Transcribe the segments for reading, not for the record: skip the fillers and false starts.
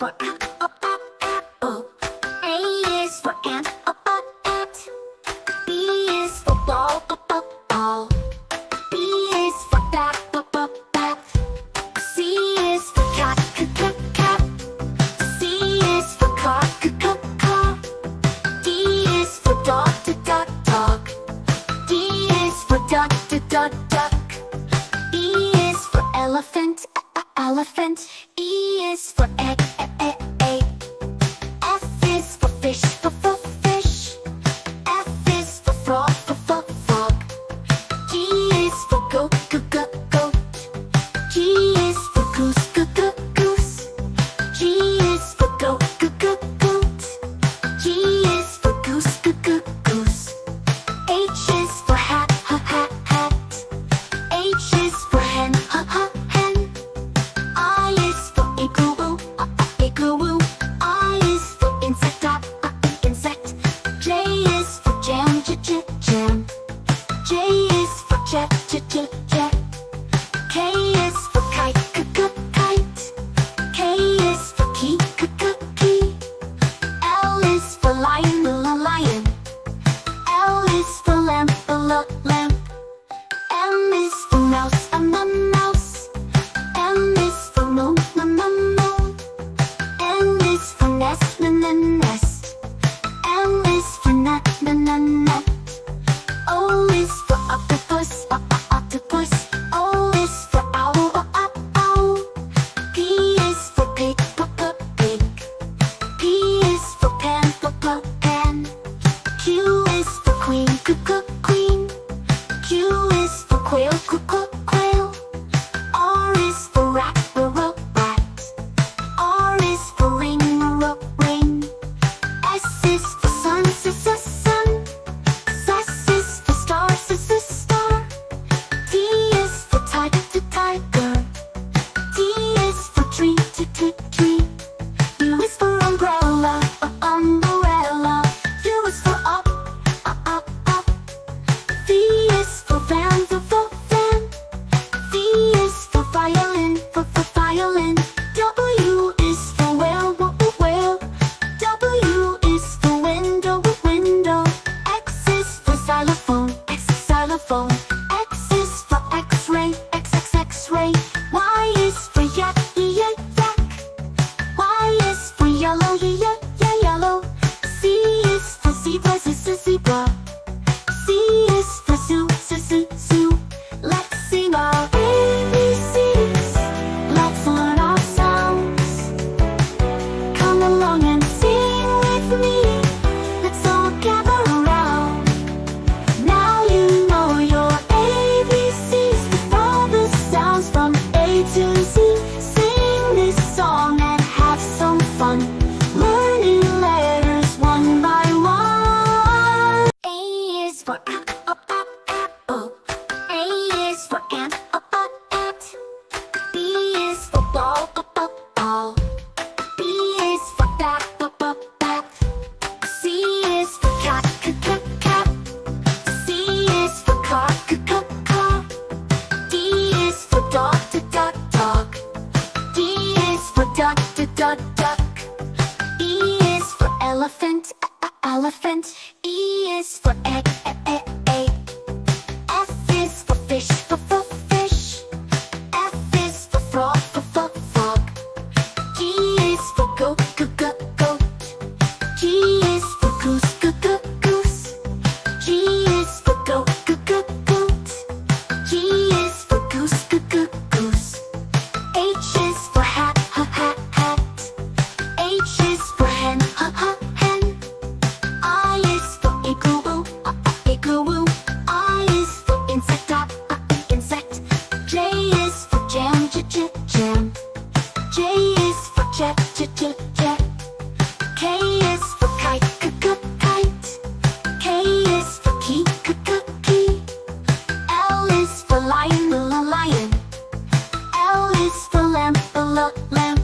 for apple. A is for ant, ant. B is for ball, ball. B is for bat, bat. C is for cat, cat. C is for car, car. D is for dog, dog. D is for duck, duck. E is for elephant, elephant. E is for egg, egg. F is for fish, fish. F is for frog, frog. G is for goat, goat. G is for goose, goose. G is for goat, goat. G is for goose, goose. H is for hat, hat. H is for hen, hen. I is for igloo, igloo. I is for insect, insect. J is for jam, jam. J is for jet, jet. K is for kite, kite. K is for key, key. L is for lion, lion. L is for lamp, lamp. M is for mouse, mouse. M is for moon, moon. N is for nest, nest. M is for nut, nut. O is for octopus, octopus. O is for owl, owl. P is for pig, pig. P is for pen, pen. Q is for queen, queen. Q is for quail, quail. R is for rat, rat. R is for ring, ring. S is for sun, sun. S is for star, star. T is for tiger, tiger. T is for tree, tree. U is for umbrella, umbrella. U is for up, up. V is for van, van. V is for violin, violin. W is for whale, whale. W is for window, window. X is for xylophone, xylophone. X is for X-ray, X-ray. Y is for yak, yak. Y is for yellow, yellow. Z is for zebra, zebra. C is for zoo, zoo. Let's sing our ABCs. Let's learn our sounds. Come along and sing with me. Let's all gather around. Now you know your ABCs with all the sounds from A to Z. Sing this song and have some fun, learning letters one by one. A is for apple. A is for ant, ant. B is for ball, ball. B is for bat, bat. C is for cat, cat. C is for car, car. D is for dog, dog. D is for duck, duck. E is for elephant, elephant. E is for egg, egg. F is for fish, fish. F is for frog, frog. G is for goat, goat. G is for goose, goose. G is for goat, goat. G is for goose, goose. H is for hat, hat. H is for hen, hen. I is for igloo, igloo. I is for insect, insect. J is for jam, jam. J is for jet, jet. K is for kite, kite. K is for key, key. L is for lion, lion. L is for lamp, lamp.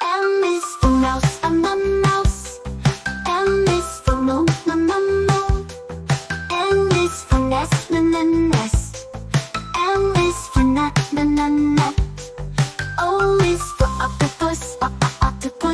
M is for mouse, mouse. M is for moon, moon. N is for nest, nest. M is for nut, nut. O is for octopus, octopus.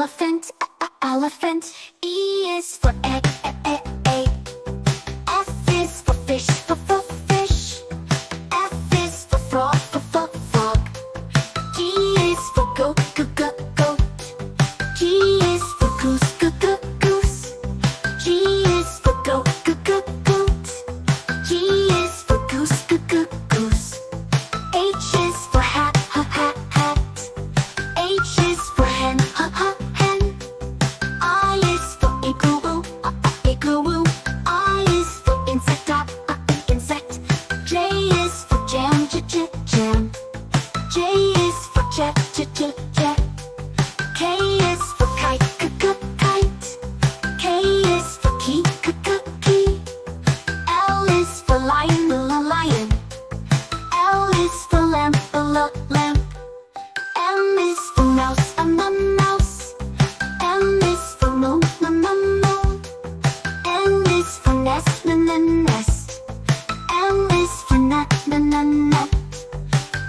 elephant, elephant. E is for egg, egg. F is for fish, fish. F is for frog, frog. G is for goat, goat. G is for goose, goose. G is for goat, goat. G is for goose, goose. H is for hat, hat. H is for hen, hen. I is for igloo, igloo. I is for insect, insect. J is for jam, jam. J is for jet, jet. K is for kite, kite. K is for key, key. L is for lion, lion. L is for lamp, lamp. M is for mouse, mouse. M is for moon, moon. N is for nest, nest. M is for nut, nut.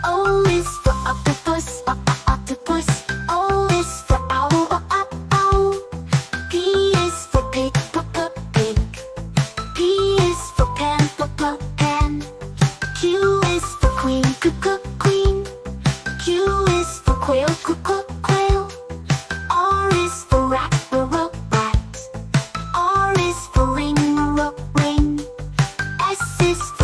O is for octopus, octopus. O is for owl, owl. P is for pig, pig. P is for pen, pen. Q is for queen, queen. Q is for quail, quail. R is for rat, rat. R is for ring, ring. S is for